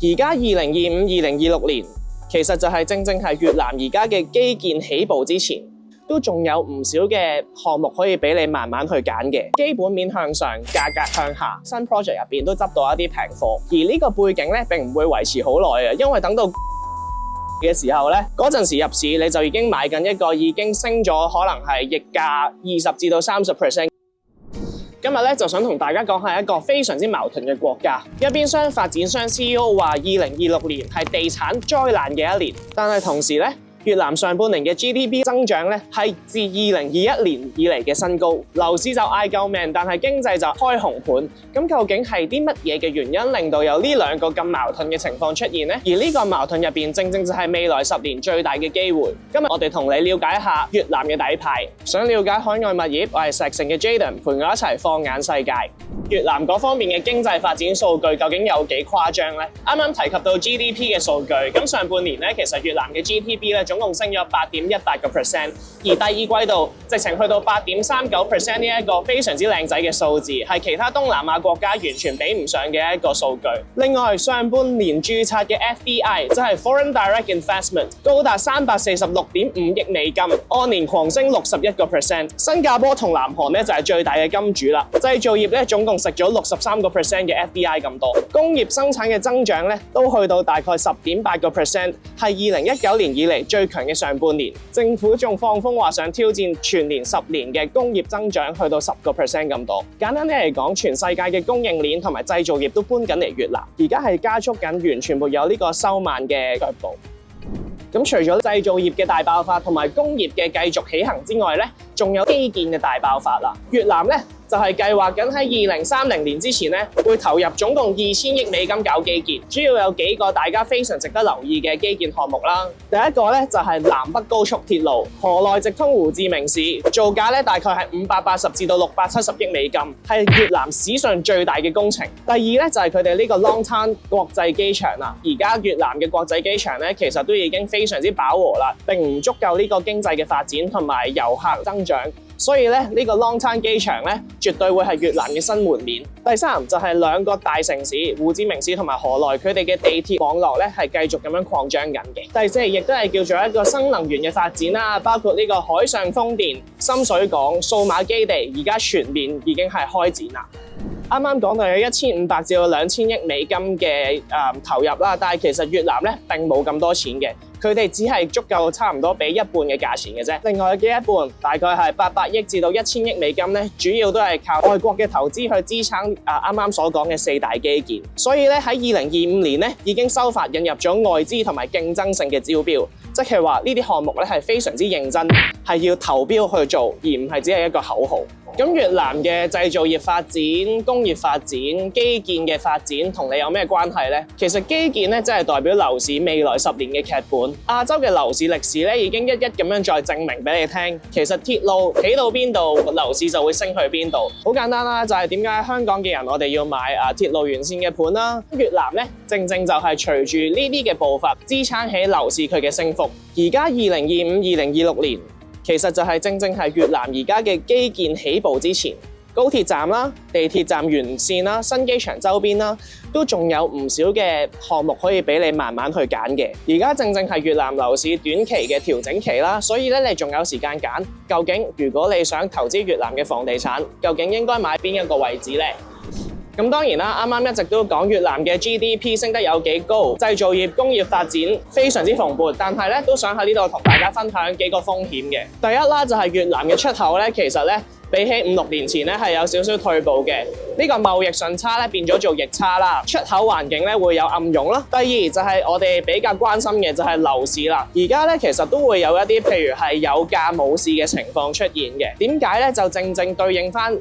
而家2025、2026年，其實就係正係越南而家嘅基建起步之前，都仲有唔少嘅項目可以俾你慢慢去揀嘅。基本面向上，價格向下，新 project 入邊都執到一啲平貨。而呢個背景咧並唔會維持好耐嘅，因為等到嘅時候咧，嗰陣時入市你就已經買緊一個已經升咗可能係溢價20至到30%。今日咧就想同大家講係一個非常之矛盾嘅國家，一邊廂發展商 CEO 話2026年係地產災難嘅一年，但係同時咧，越南上半年嘅 GDP 增長咧係自2021年以嚟嘅新高，樓市就嗌救命，但係經濟就開紅盤。咁究竟係啲乜嘢嘅原因令到有呢兩個咁矛盾嘅情況出現呢？而呢個矛盾入邊，正就係未來10年最大嘅機會。今日我哋同你了解一下越南嘅底牌。想了解海外物業，我係石城嘅 Jaden， 陪我一齊放眼世界。越南嗰方面嘅經濟發展數據究竟有幾誇張呢？啱啱提及到 GDP 嘅數據，咁上半年咧其實越南嘅 GDP 咧總共升咗8.18%，而第二季度直情去到8.39%呢一個非常之靚仔嘅數字，係其他東南亞國家完全比唔上嘅一個數據。另外上半年註冊嘅 FDI 即係 Foreign Direct Investment 高達346.5億美金，按年狂升61%。新加坡同南韓咧就係最大嘅金主啦。製造業咧總共食咗63% 嘅 FDI 咁多，工業生產嘅增長咧都去到大概10.8%，係2019年以嚟最強嘅上半年。政府仲放風話想挑戰全年10年嘅工業增長去到10% 咁多。簡單啲嚟講，全世界嘅供應鏈同埋製造業都搬緊嚟越南，而家係加速緊，完全沒有呢個收慢嘅腳步。咁除咗製造業嘅大爆發同埋工業嘅繼續起行之外咧，仲有基建嘅大爆發啦。越南咧就係計劃緊喺2030年之前咧，會投入總共2000億美金搞基建，主要有幾個大家非常值得留意嘅基建項目啦。第一個咧就係南北高速鐵路，河內直通胡志明市，造價咧大概係580至到670億美金，係越南史上最大嘅工程。第二咧就係佢哋呢個 Long Tan 國際機場啦。而家越南嘅國際機場咧，其實都已經非常之飽和啦，並唔足夠呢個經濟嘅發展同埋遊客增長。所以咧，呢個 Long Tan 機場咧，絕對會係越南嘅新門面。第三就係兩個大城市胡志明市同埋河內，佢哋嘅地鐵網絡咧係繼續咁樣擴張緊嘅。第四亦都係叫做一個新能源嘅發展啦，包括呢個海上風電、深水港、數碼基地，而家全面已經係開展啦。啱啱講到有1500至到2000億美金嘅投入啦，但係其實越南咧並冇咁多錢嘅，佢哋只係足夠差唔多俾一半嘅價錢嘅啫。另外嘅一半大概係800億至到1000億美金咧，主要都係靠外國嘅投資去支撐啱啱所講嘅4大基建。所以咧喺2025年咧已經修法引入咗外資同埋競爭性嘅招標，即係話呢啲項目咧係非常之認真，係要投標去做，而唔係只係一個口號。咁越南嘅製造業發展、工業發展、基建嘅發展同你有咩關係呢？其實基建咧，即係代表樓市未來10年嘅劇本。亞洲嘅樓市歷史咧，已經一一咁樣再證明俾你聽。其實鐵路起到邊度，樓市就會升去邊度。好簡單啦，就係點解香港嘅人我哋要買鐵路沿線嘅盤啦。越南咧，正就係隨住呢啲嘅步伐支撐起樓市佢嘅升幅。而家2025、2026年。其實就係正係越南而家嘅基建起步之前，高鐵站啦、地鐵站沿線啦、新機場周邊啦，都仲有唔少嘅項目可以俾你慢慢去揀嘅。而家正係越南樓市短期嘅調整期啦，所以咧你仲有時間揀。究竟如果你想投資越南嘅房地產，究竟應該買邊一個位置呢？咁當然啦，啱啱一直都講越南嘅 GDP 升得有幾高，製造業、工業發展非常之蓬勃，但係咧都想喺呢度同大家分享幾個風險嘅。第一啦，就係越南嘅出口咧，其實咧比起5-6年前咧係有少少退步嘅。呢個貿易順差咧變咗做逆差啦，出口環境咧會有暗湧啦。第二就係我哋比較關心嘅就係樓市啦。而家咧其實都會有一啲譬如係有價冇市嘅情況出現嘅。點解咧？就正對應翻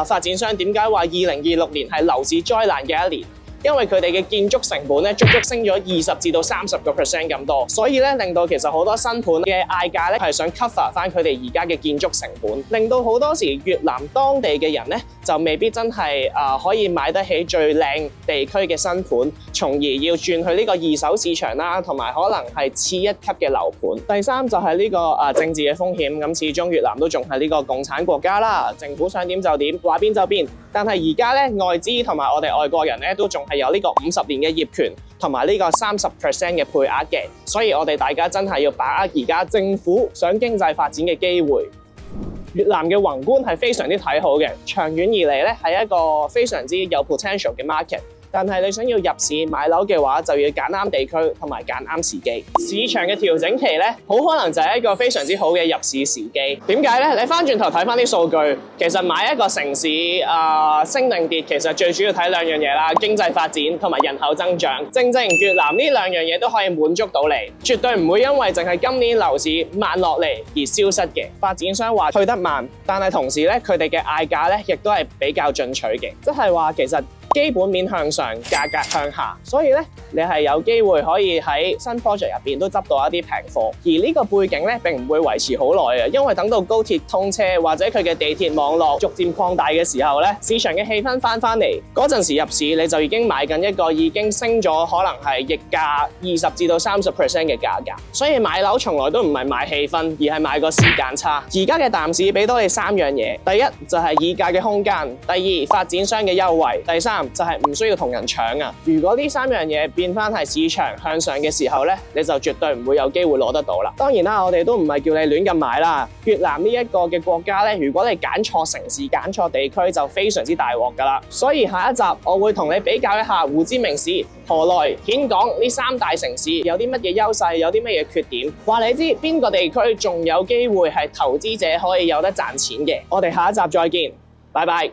發展商點解話2026年係樓市災難嘅一年？因為佢哋嘅建築成本咧足升咗20至到30% 咁多，所以咧令到其實好多新盤嘅嗌價咧係想 cover 翻佢哋而家嘅建築成本，令到好多時越南當地嘅人咧就未必真係可以買得起最靚地區嘅新盤，從而要轉去呢個二手市場啦，同埋可能係次一級嘅樓盤。第三就係呢個政治嘅風險，咁始終越南都仲係呢個共產國家啦，政府想點就點，話邊就邊。但係而家咧外資同埋我哋外國人咧都仲係有呢個50年嘅業權同埋呢個30% 嘅配額嘅，所以我哋大家真係要把握而家政府想經濟發展嘅機會。越南嘅宏觀係非常之睇好嘅，長遠而嚟咧係一個非常之有 potential 嘅 market。但係你想要入市買樓嘅話，就要揀啱地區同埋揀啱時機。市場嘅調整期咧，好可能就係一個非常之好嘅入市時機。點解咧？你翻轉頭睇翻啲數據，其實買一個城市升定跌，其實最主要睇兩樣嘢啦，經濟發展同埋人口增長。正越南呢兩樣嘢都可以滿足到你，絕對唔會因為淨係今年樓市慢落嚟而消失嘅。發展商話退得慢，但係同時咧，佢哋嘅嗌價咧亦都係比較進取嘅，即係話其實基本面向上，價格向下，所以咧你係有機會可以喺新 project 入邊都執到一啲平貨。而呢個背景咧並唔會維持好耐嘅，因為等到高鐵通車或者佢嘅地鐵網絡逐漸擴大嘅時候咧，市場嘅氣氛翻嚟，嗰陣時入市你就已經買緊一個已經升咗可能係溢價20%至到30% 嘅價格。所以買樓從來都唔係買氣氛，而係買個時間差。而家嘅淡市俾多你3樣嘢，第一就係議價嘅空間，第二發展商嘅優惠，第三就係唔需要同人搶啊！如果呢3樣嘢變翻係市場向上嘅時候咧，你就絕對唔會有機會攞得到啦。當然啦，我哋都唔係叫你亂咁買啦。越南呢一個嘅國家咧，如果你揀錯城市、揀錯地區，就非常之大鑊噶啦。所以下一集我會同你比較一下胡志明市、河內、峴港呢3大城市有啲乜嘢優勢，有啲乜嘢缺點，話你知邊個地區仲有機會係投資者可以有得賺錢嘅。我哋下一集再見，拜拜。